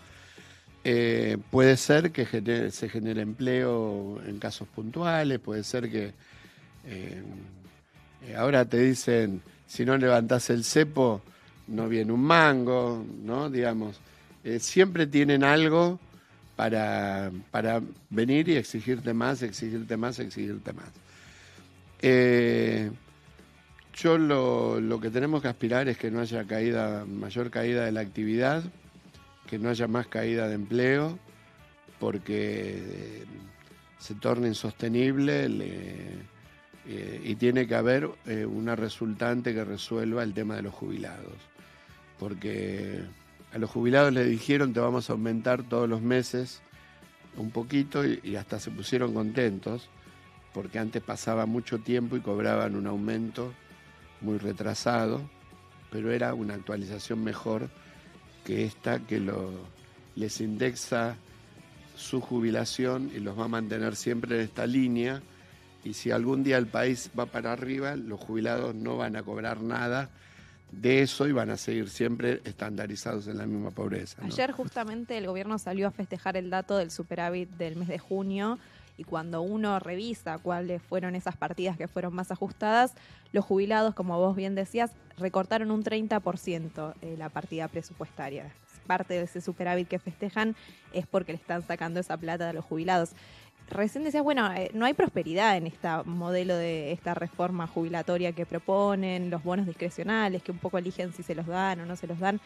Speaker 2: Puede ser que se genere empleo en casos puntuales, puede ser que ahora te dicen, si no levantás el cepo, no viene un mango, ¿no? Digamos, siempre tienen algo para venir y exigirte más, exigirte más, exigirte más. Yo lo que tenemos que aspirar es que no haya mayor caída de la actividad, que no haya más caída de empleo, porque se torna insostenible y tiene que haber una resultante que resuelva el tema de los jubilados. Porque a los jubilados les dijeron te vamos a aumentar todos los meses un poquito y hasta se pusieron contentos, porque antes pasaba mucho tiempo y cobraban un aumento muy retrasado, pero era una actualización mejor que esta que les indexa su jubilación y los va a mantener siempre en esta línea, y si algún día el país va para arriba, los jubilados no van a cobrar nada de eso y van a seguir siempre estandarizados en la misma pobreza, ¿no?
Speaker 4: Ayer justamente el gobierno salió a festejar el dato del superávit del mes de junio, y cuando uno revisa cuáles fueron esas partidas que fueron más ajustadas, los jubilados, como vos bien decías, recortaron un 30% la partida presupuestaria. Parte de ese superávit que festejan es porque le están sacando esa plata a los jubilados. Recién decías, bueno, no hay prosperidad en este modelo de esta reforma jubilatoria que proponen, los bonos discrecionales, que un poco eligen si se los dan o no se los dan.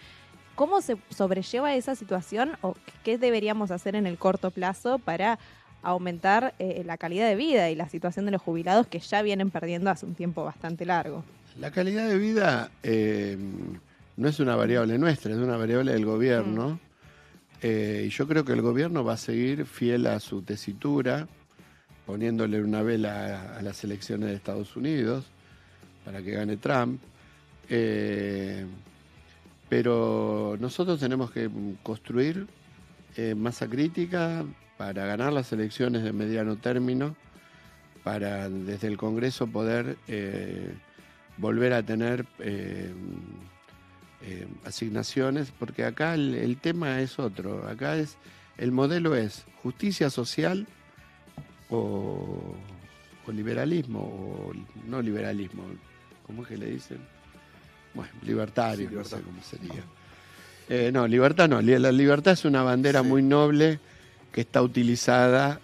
Speaker 4: ¿Cómo se sobrelleva esa situación o qué deberíamos hacer en el corto plazo para aumentar la calidad de vida y la situación de los jubilados que ya vienen perdiendo hace un tiempo bastante largo?
Speaker 2: La calidad de vida no es una variable nuestra, es una variable del gobierno. Y yo creo que el gobierno va a seguir fiel a su tesitura, poniéndole una vela a las elecciones de Estados Unidos para que gane Trump. Pero nosotros tenemos que construir masa crítica para ganar las elecciones de mediano término, para desde el Congreso poder volver a tener asignaciones, porque acá el tema es otro. Acá el modelo es justicia social o liberalismo, o no liberalismo, ¿cómo es que le dicen? Bueno, libertario, sí, libertad. No sé cómo sería. No, libertad no. La libertad es una bandera muy noble que está utilizada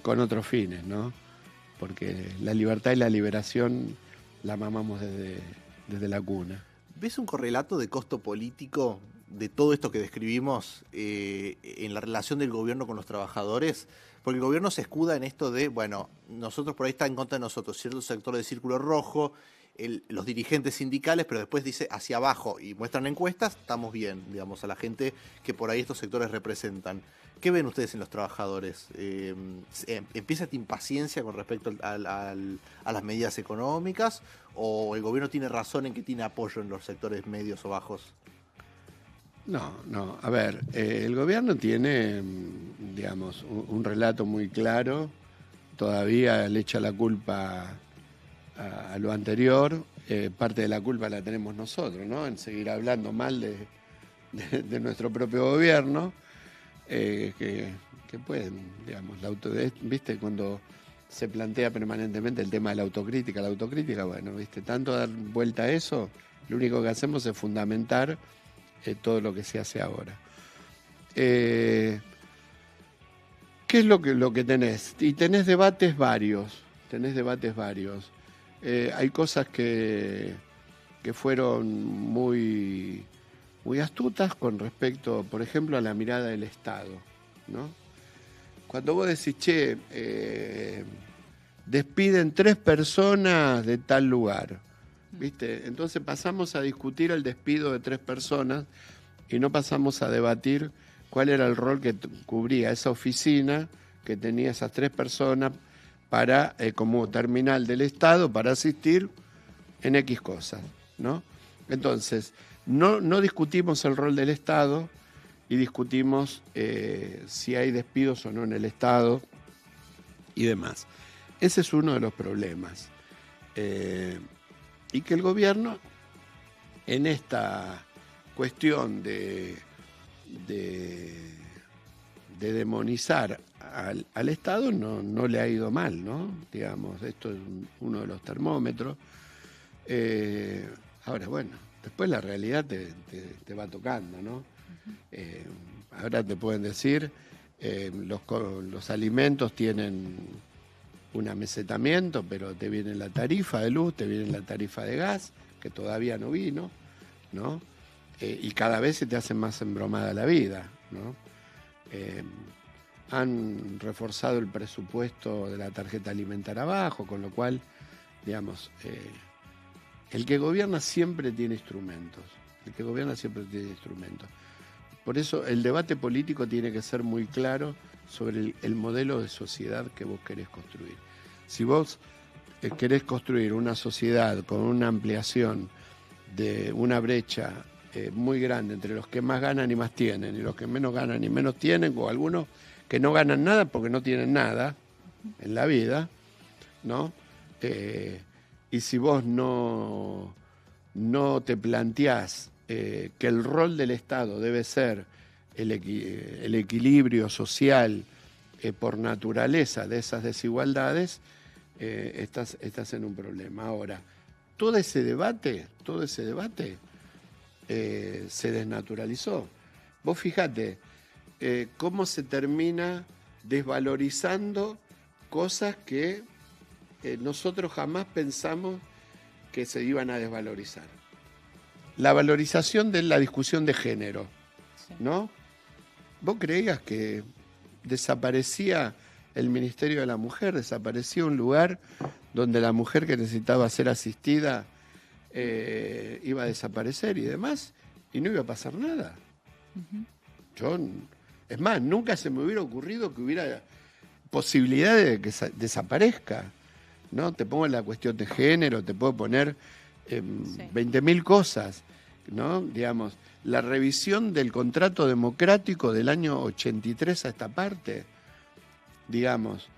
Speaker 2: con otros fines, ¿no? Porque la libertad y la liberación la mamamos desde la cuna.
Speaker 3: ¿Ves un correlato de costo político de todo esto que describimos en la relación del gobierno con los trabajadores? Porque el gobierno se escuda en esto de, bueno, nosotros por ahí está en contra de nosotros, cierto sector del círculo rojo, los dirigentes sindicales, pero después dice hacia abajo y muestran encuestas, estamos bien, digamos, a la gente que por ahí estos sectores representan. ¿Qué ven ustedes en los trabajadores? ¿Empieza esta impaciencia con respecto a las medidas económicas? ¿O el gobierno tiene razón en que tiene apoyo en los sectores medios o bajos?
Speaker 2: No. A ver, el gobierno tiene, digamos, un relato muy claro todavía le echa la culpa a lo anterior. Parte de la culpa la tenemos nosotros, ¿no? En seguir hablando mal de nuestro propio gobierno, que pueden, digamos, ¿viste? Cuando se plantea permanentemente el tema de la autocrítica, bueno, ¿viste? Tanto dar vuelta a eso, lo único que hacemos es fundamentar todo lo que se hace ahora. ¿Qué es lo que tenés? Y tenés debates varios. Hay cosas que fueron muy, muy astutas con respecto, por ejemplo, a la mirada del Estado, ¿no? Cuando vos decís, despiden 3 personas de tal lugar, ¿viste? Entonces pasamos a discutir el despido de 3 personas y no pasamos a debatir cuál era el rol que cubría esa oficina que tenía esas 3 personas para, como terminal del Estado, para asistir en X cosas, ¿no? Entonces, no discutimos el rol del Estado y discutimos si hay despidos o no en el Estado y demás. Ese es uno de los problemas. Y que el gobierno, en esta cuestión de demonizar al Estado, no le ha ido mal, ¿no? Digamos, esto es uno de los termómetros. Ahora, bueno, después la realidad te va tocando, ¿no? Ahora te pueden decir, los alimentos tienen un amesetamiento, pero te viene la tarifa de luz, te viene la tarifa de gas, que todavía no vino, ¿no? Y cada vez se te hace más embromada la vida, ¿no? Han reforzado el presupuesto de la tarjeta alimentaria abajo, con lo cual, digamos, el que gobierna siempre tiene instrumentos. Por eso el debate político tiene que ser muy claro sobre el modelo de sociedad que vos querés construir. Si vos querés construir una sociedad con una ampliación de una brecha muy grande entre los que más ganan y más tienen, y los que menos ganan y menos tienen, o algunos que no ganan nada porque no tienen nada en la vida, ¿no? Y si vos no te planteás que el rol del Estado debe ser el equilibrio social por naturaleza de esas desigualdades, estás en un problema. Ahora, todo ese debate se desnaturalizó. Vos fijate cómo se termina desvalorizando cosas que nosotros jamás pensamos que se iban a desvalorizar. La valorización de la discusión de género, ¿no? ¿Vos creías que desaparecía el Ministerio de la Mujer, desaparecía un lugar donde la mujer que necesitaba ser asistida iba a desaparecer y demás, y no iba a pasar nada? Es más, nunca se me hubiera ocurrido que hubiera posibilidad de que desaparezca, ¿no? Te pongo la cuestión de género, te puedo poner 20.000 cosas, ¿no? Digamos, la revisión del contrato democrático del año 83 a esta parte, digamos,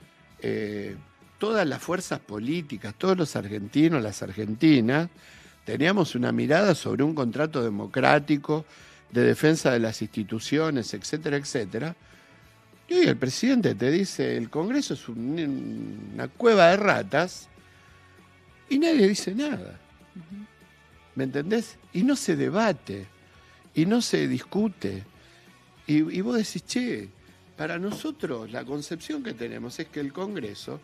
Speaker 2: todas las fuerzas políticas, todos los argentinos, las argentinas, teníamos una mirada sobre un contrato democrático de defensa de las instituciones, etcétera, etcétera. Y hoy el presidente te dice, el Congreso es una cueva de ratas, y nadie dice nada. ¿Me entendés? Y no se debate, y no se discute. Y vos decís, para nosotros la concepción que tenemos es que el Congreso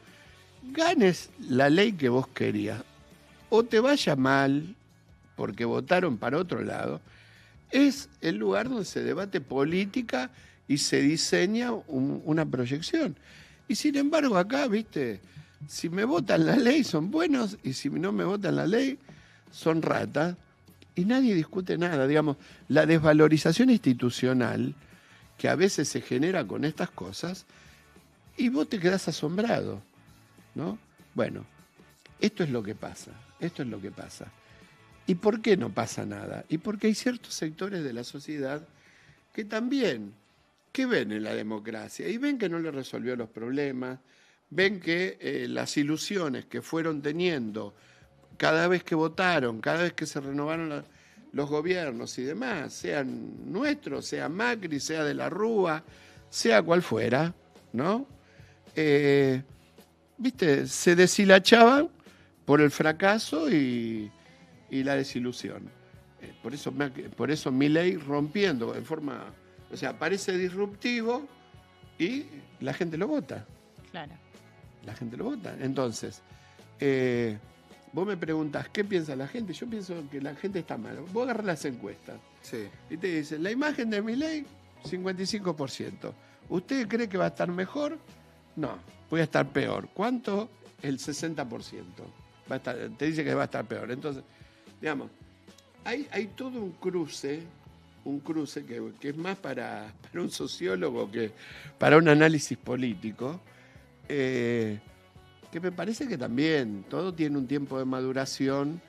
Speaker 2: ganes la ley que vos querías, o te vaya mal, porque votaron para otro lado, es el lugar donde se debate política y se diseña una proyección. Y sin embargo acá, viste, si me votan la ley son buenos, y si no me votan la ley son ratas, y nadie discute nada. Digamos, la desvalorización institucional que a veces se genera con estas cosas, y vos te quedás asombrado, ¿no? Bueno, esto es lo que pasa. ¿Y por qué no pasa nada? Y porque hay ciertos sectores de la sociedad que también, que ven en la democracia y ven que no le resolvió los problemas, ven que las ilusiones que fueron teniendo cada vez que votaron, cada vez que se renovaron los gobiernos y demás, sean nuestros, sea Macri, sea de la Rúa, sea cual fuera, ¿no? ¿Viste? Se deshilachaban por el fracaso y la desilusión. Por eso Milei rompiendo en forma, o sea, parece disruptivo y la gente lo vota.
Speaker 1: Claro.
Speaker 2: La gente lo vota. Entonces, vos me preguntás, ¿qué piensa la gente? Yo pienso que la gente está mal. Vos agarrás las encuestas
Speaker 3: Sí.
Speaker 2: y te dicen, la imagen de Milei, 55%. ¿Usted cree que va a estar mejor? No, voy a estar peor. ¿Cuánto? El 60%. Te dice que va a estar peor. Entonces, digamos, hay todo un cruce que es más para un sociólogo que para un análisis político, que me parece que también todo tiene un tiempo de maduración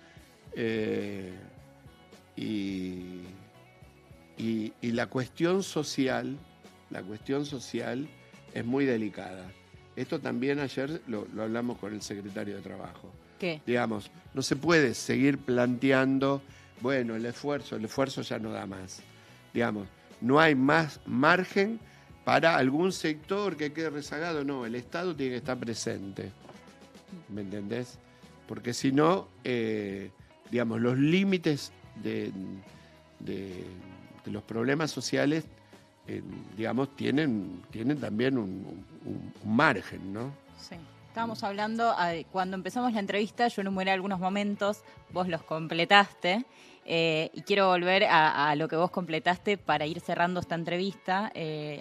Speaker 2: y la cuestión social es muy delicada. Esto también ayer lo hablamos con el secretario de Trabajo.
Speaker 1: ¿Qué?
Speaker 2: Digamos, no se puede seguir planteando, bueno, el esfuerzo ya no da más. Digamos, no hay más margen para algún sector que quede rezagado. No, el Estado tiene que estar presente. ¿Me entendés? Porque si no, digamos, los límites de los problemas sociales, digamos, tienen también un margen, ¿no?
Speaker 1: Sí. Estábamos hablando, cuando empezamos la entrevista, yo enumeré algunos momentos, vos los completaste, y quiero volver a lo que vos completaste para ir cerrando esta entrevista,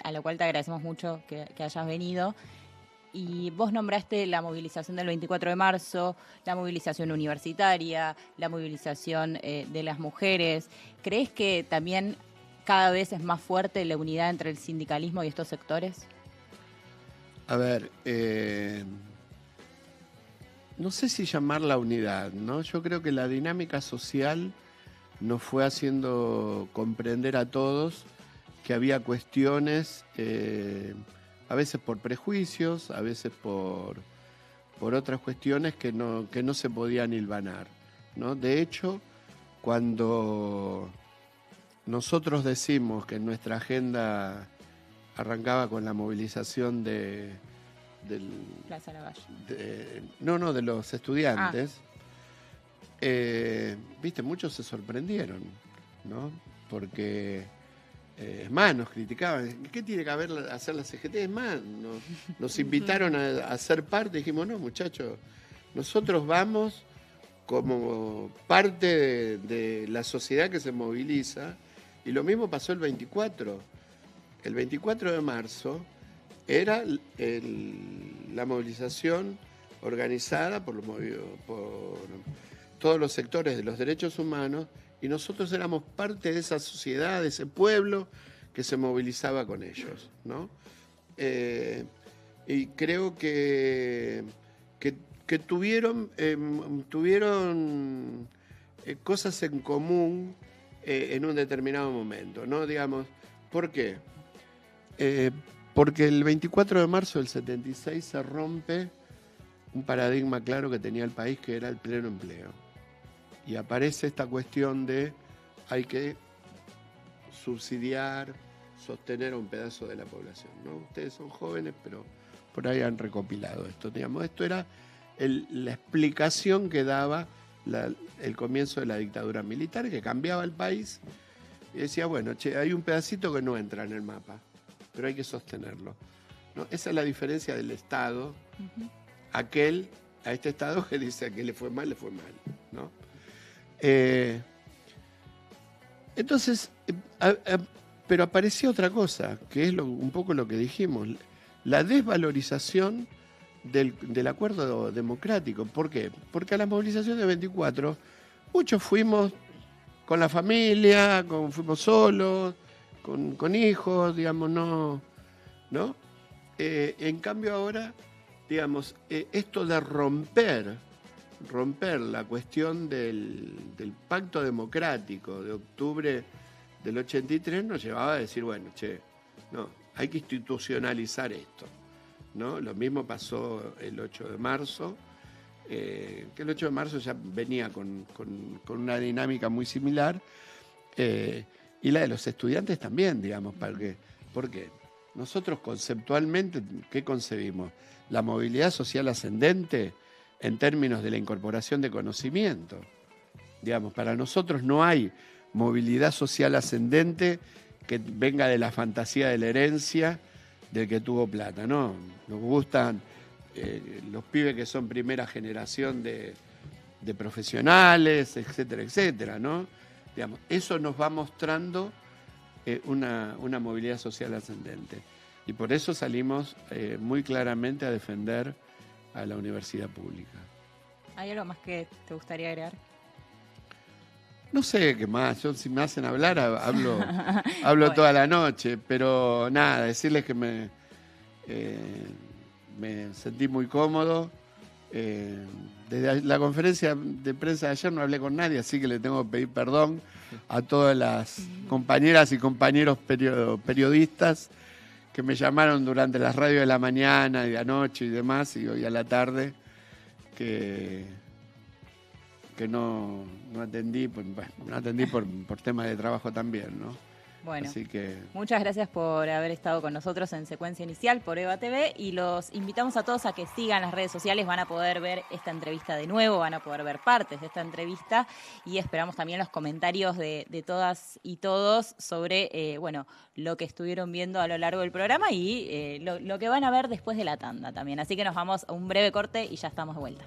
Speaker 1: a la cual te agradecemos mucho que hayas venido. Y vos nombraste la movilización del 24 de marzo, la movilización universitaria, la movilización de las mujeres. ¿Crees que también cada vez es más fuerte la unidad entre el sindicalismo y estos sectores?
Speaker 2: A ver, no sé si llamarla unidad, ¿no? Yo creo que la dinámica social nos fue haciendo comprender a todos que había cuestiones, a veces por prejuicios, a veces por otras cuestiones que no se podían hilvanar, ¿no? De hecho, cuando nosotros decimos que nuestra agenda arrancaba con la movilización de
Speaker 1: Plaza Lavalle.
Speaker 2: De los estudiantes, viste, muchos se sorprendieron, ¿no? Porque es más, nos criticaban. ¿Qué tiene que hacer la CGT? Es más, nos invitaron a ser parte. Dijimos, no, muchachos, nosotros vamos como parte de la sociedad que se moviliza. Y lo mismo pasó el 24. El 24 de marzo era la movilización organizada por todos los sectores de los derechos humanos, y nosotros éramos parte de esa sociedad, de ese pueblo que se movilizaba con ellos, ¿no? Y creo que tuvieron cosas en común en un determinado momento, ¿no? Digamos, ¿por qué? Porque el 24 de marzo del 76 se rompe un paradigma claro que tenía el país, que era el pleno empleo. Y aparece esta cuestión de hay que subsidiar, sostener a un pedazo de la población, ¿no? Ustedes son jóvenes, pero por ahí han recopilado esto. Digamos, esto era la explicación que daba el comienzo de la dictadura militar, que cambiaba el país y decía, bueno, hay un pedacito que no entra en el mapa, pero hay que sostenerlo, ¿no? Esa es la diferencia del Estado, a este Estado que dice que le fue mal, ¿no? Entonces, pero aparecía otra cosa, que es un poco lo que dijimos, la desvalorización del acuerdo democrático. ¿Por qué? Porque a la movilización de 24, muchos fuimos con la familia, fuimos solos, con hijos, digamos, ¿no? En cambio ahora, digamos, esto de romper la cuestión del pacto democrático de octubre del 83 nos llevaba a decir, bueno, no, hay que institucionalizar esto. ¿no? Lo mismo pasó el 8 de marzo, que el 8 de marzo ya venía con una dinámica muy similar, y la de los estudiantes también, digamos, porque nosotros conceptualmente, ¿qué concebimos? La movilidad social ascendente en términos de la incorporación de conocimiento. Digamos, para nosotros no hay movilidad social ascendente que venga de la fantasía de la herencia del que tuvo plata, ¿no? Nos gustan los pibes que son primera generación de profesionales, etcétera, etcétera, ¿no? Digamos, eso nos va mostrando una movilidad social ascendente. Y por eso salimos muy claramente a defender a la universidad pública.
Speaker 1: ¿Hay algo más que te gustaría agregar?
Speaker 2: No sé qué más, yo si me hacen hablar, hablo bueno, toda la noche, pero nada, decirles que me sentí muy cómodo. Desde la conferencia de prensa de ayer no hablé con nadie, así que le tengo que pedir perdón a todas las compañeras y compañeros periodistas que me llamaron durante las radios de la mañana y de anoche y demás, y hoy a la tarde, que no atendí, no atendí por temas de trabajo también, ¿no?
Speaker 1: Bueno,
Speaker 2: así que
Speaker 1: muchas gracias por haber estado con nosotros en Secuencia Inicial por EVA TV, y los invitamos a todos a que sigan las redes sociales. Van a poder ver esta entrevista de nuevo, van a poder ver partes de esta entrevista, y esperamos también los comentarios de todas y todos sobre bueno, lo que estuvieron viendo a lo largo del programa y lo que van a ver después de la tanda también. Así que nos vamos a un breve corte y ya estamos de vuelta.